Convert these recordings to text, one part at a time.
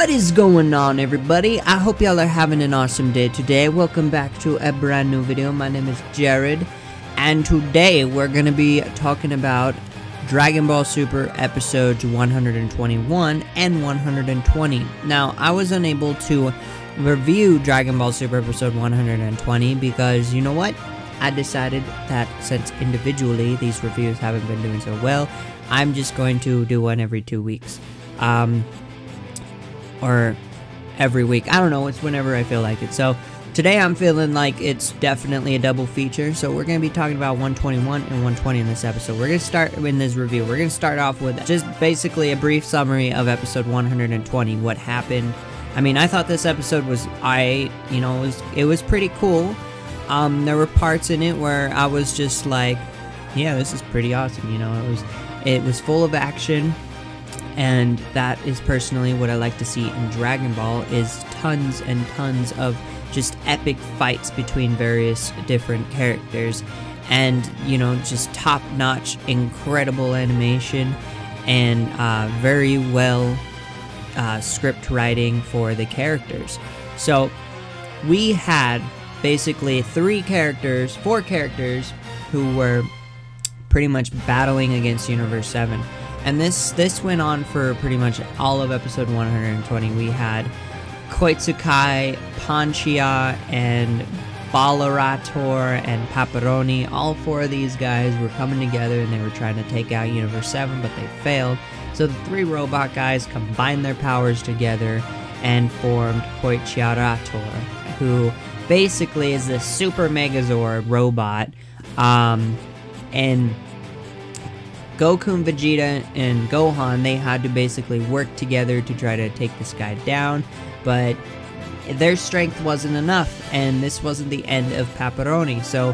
What is going on, everybody? I hope y'all are having an awesome day today. Welcome back to a brand new video. My name is Jared, and today we're gonna be talking about Dragon Ball Super episodes 121 and 120. Now, I was unable to review Dragon Ball Super episode 120 because, you know what? I decided that since individually these reviews haven't been doing so well, I'm just going to do one every 2 weeks. Or every week. I don't know, it's whenever I feel like it. So today I'm feeling like it's definitely a double feature. So we're going to be talking about 121 and 120 in this episode. We're going to start in this review. We're going to start off with just basically a brief summary of episode 120, what happened. I mean, I thought this episode was, it was pretty cool. There were parts in it where I was just like, yeah, this is pretty awesome. You know, it was full of action. And that is personally what I like to see in Dragon Ball, is tons and tons of just epic fights between various different characters. And, you know, just top-notch, incredible animation and very well script writing for the characters. So we had basically four characters who were pretty much battling against Universe 7. And this went on for pretty much all of episode 120. We had Koitsukai, Panchia, and Balarator, and Paparoni. All four of these guys were coming together and they were trying to take out Universe 7, but they failed. So the three robot guys combined their powers together and formed Koitsukai, who basically is the Super Megazord robot. And Goku and Vegeta and Gohan, they had to basically work together to try to take this guy down, but their strength wasn't enough, and this wasn't the end of Paparoni. So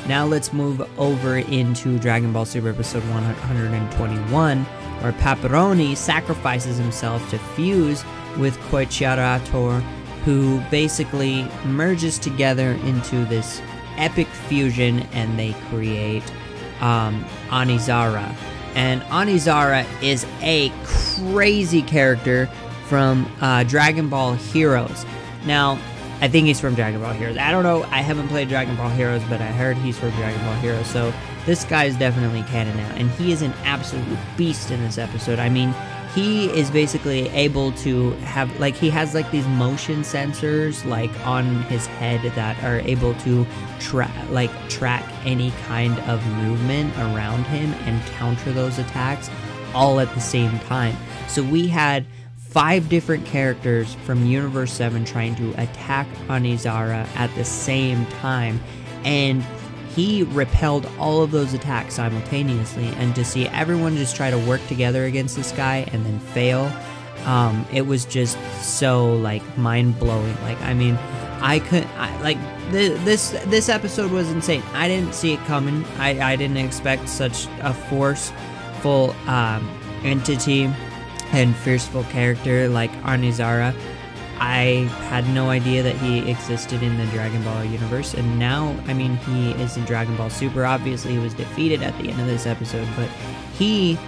now let's move over into Dragon Ball Super episode 121, where Paparoni sacrifices himself to fuse with Koitsukai, who basically merges together into this epic fusion, and they create Anizara. And Anizara is a crazy character from Dragon Ball Heroes. Now, I think he's from Dragon Ball Heroes. I don't know, I haven't played Dragon Ball Heroes, but I heard he's from Dragon Ball Heroes. So this guy is definitely canon now, and he is an absolute beast in this episode. I mean, he is basically able to have, like, he has like these motion sensors like on his head that are able to track any kind of movement around him and counter those attacks all at the same time. So we had 5 different characters from Universe 7 trying to attack Anizara at the same time, and he repelled all of those attacks simultaneously. And to see everyone just try to work together against this guy and then fail, it was just so like mind-blowing. Like, I mean, this episode was insane. I didn't see it coming. I didn't expect such a forceful entity and fierceful character like Anizara. I had no idea that he existed in the Dragon Ball universe, and now, I mean, he is in Dragon Ball Super. Obviously, he was defeated at the end of this episode, but he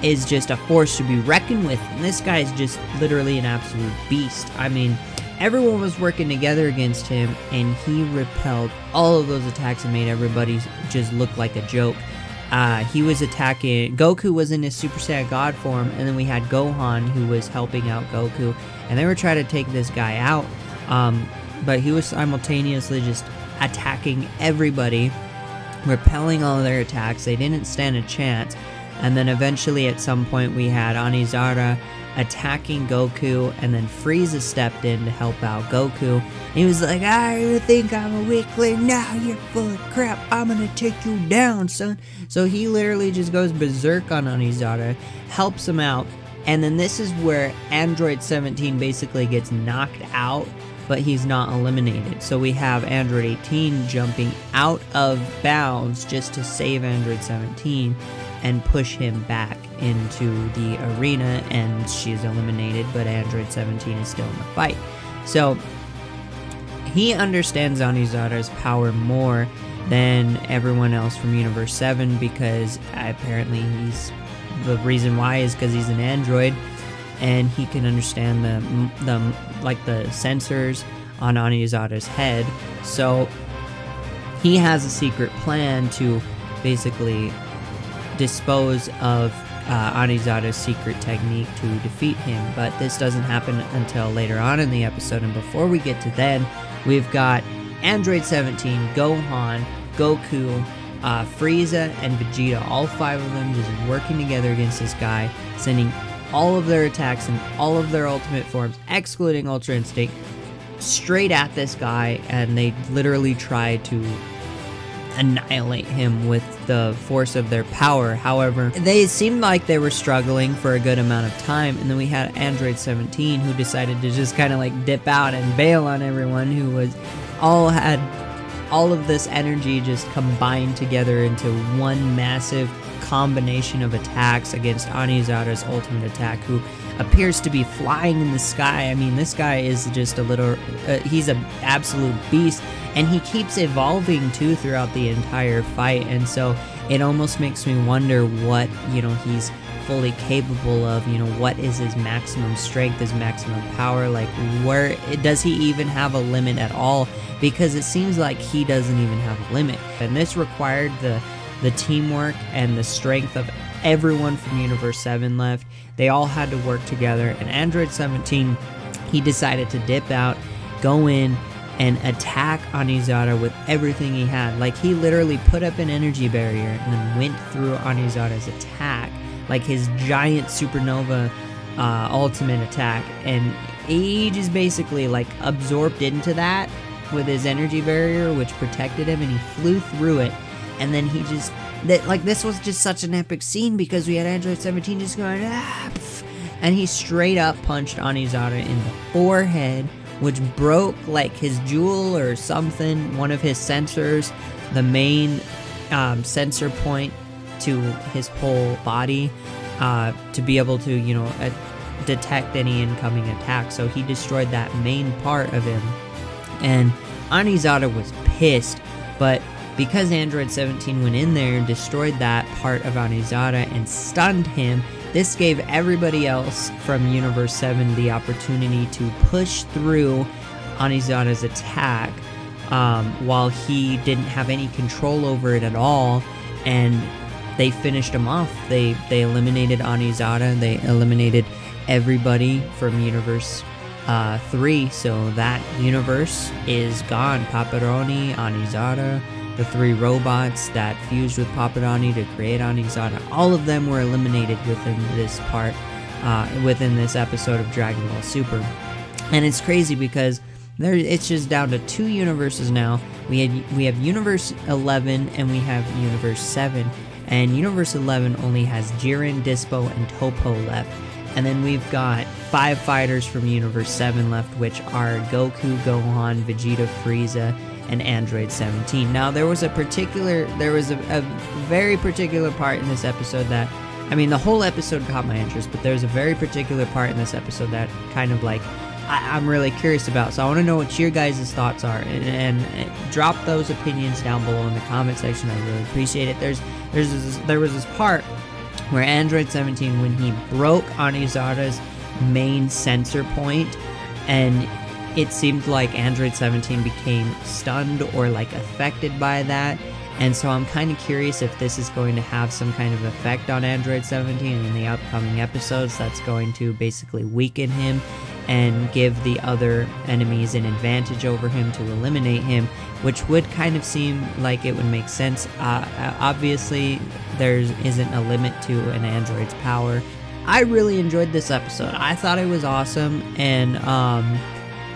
is just a force to be reckoned with, and this guy is just literally an absolute beast. I mean, everyone was working together against him, and he repelled all of those attacks and made everybody just look like a joke. He was attacking, Goku was in his Super Saiyan God form, and then we had Gohan, who was helping out Goku, and they were trying to take this guy out, but he was simultaneously just attacking everybody, repelling all of their attacks. They didn't stand a chance, and then eventually at some point we had Anizara attacking Goku, and then Frieza stepped in to help out Goku. And he was like, "I think I'm a weakling? Now you're full of crap. I'm gonna take you down, son." So he literally just goes berserk on Anizara, helps him out, and then this is where Android 17 basically gets knocked out, but he's not eliminated. So we have Android 18 jumping out of bounds just to save Android 17 and push him back into the arena, and she's eliminated, but Android 17 is still in the fight. So he understands Anizara's power more than everyone else from Universe 7, because apparently the reason why is because he's an android, and he can understand the sensors on Anizara's head. So he has a secret plan to basically dispose of Anizara's secret technique to defeat him, but this doesn't happen until later on in the episode. And before we get to then, we've got Android 17, Gohan, Goku, Frieza, and Vegeta, all 5 of them just working together against this guy, sending all of their attacks and all of their ultimate forms, excluding Ultra Instinct, straight at this guy, and they literally try to annihilate him with the force of their power. However, they seemed like they were struggling for a good amount of time, and then we had Android 17 who decided to just kind of like dip out and bail on everyone, who had all of this energy just combined together into one massive combination of attacks against Anizara's ultimate attack, who appears to be flying in the sky. I mean, this guy is just a little, he's an absolute beast, and he keeps evolving too throughout the entire fight, and so it almost makes me wonder what, he's fully capable of. What is his maximum strength, his maximum power, like where does he even have a limit at all? Because it seems like he doesn't even have a limit, and this required the teamwork and the strength of everyone from Universe 7 left. They all had to work together, and Android 17, he decided to dip out, go in, and attack Anizara with everything he had. Like, he literally put up an energy barrier and then went through Anizara's attack, like his giant supernova ultimate attack, and he just basically like absorbed into that with his energy barrier, which protected him, and he flew through it. And then he just, this was just such an epic scene, because we had Android 17 just going, and he straight up punched Anizara in the forehead, which broke like his jewel or something, one of his sensors, the main sensor point to his whole body, to be able to, detect any incoming attack. So he destroyed that main part of him, and Anizara was pissed, but because Android 17 went in there and destroyed that part of Anizara and stunned him, this gave everybody else from Universe 7 the opportunity to push through Anizara's attack, while he didn't have any control over it at all, and they finished him off. They eliminated Anizara, they eliminated everybody from Universe 3, so that universe is gone. Paparoni, Anizara, the 3 robots that fused with Paparoni to create Anizara, all of them were eliminated within this part, within this episode of Dragon Ball Super. And it's crazy because it's just down to 2 universes now. We have Universe 11 and we have Universe 7, and Universe 11 only has Jiren, Dispo, and Topo left. And then we've got 5 fighters from Universe 7 left, which are Goku, Gohan, Vegeta, Frieza, and Android 17. Now, there was a very particular part in this episode that, I mean, the whole episode caught my interest, but there's a very particular part in this episode that kind of like, I'm really curious about. So I want to know what your guys' thoughts are, and drop those opinions down below in the comment section. I really appreciate it. There was this part where Android 17, when he broke Anizara's main sensor point, and it seemed like Android 17 became stunned or like affected by that. And so I'm kind of curious if this is going to have some kind of effect on Android 17 in the upcoming episodes that's going to basically weaken him and give the other enemies an advantage over him to eliminate him, which would kind of seem like it would make sense. Obviously, there isn't a limit to an android's power. I really enjoyed this episode. I thought it was awesome, and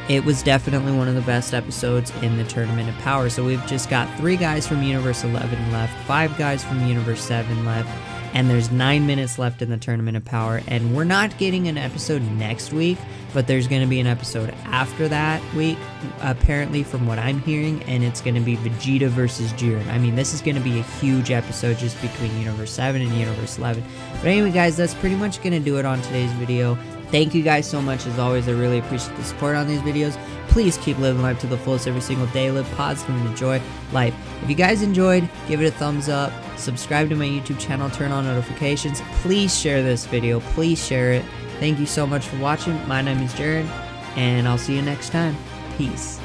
it was definitely one of the best episodes in the Tournament of Power. So we've just got 3 guys from Universe 11 left, 5 guys from Universe 7 left, and there's 9 minutes left in the Tournament of Power. And we're not getting an episode next week, but there's going to be an episode after that week, apparently, from what I'm hearing, and it's going to be Vegeta versus Jiren. I mean, this is going to be a huge episode just between Universe 7 and Universe 11. But anyway, guys, that's pretty much going to do it on today's video. Thank you guys so much. As always, I really appreciate the support on these videos. Please keep living life to the fullest every single day. Live positive and enjoy life. If you guys enjoyed, give it a thumbs up. Subscribe to my YouTube channel. Turn on notifications. Please share this video. Please share it. Thank you so much for watching. My name is Jiren, and I'll see you next time. Peace.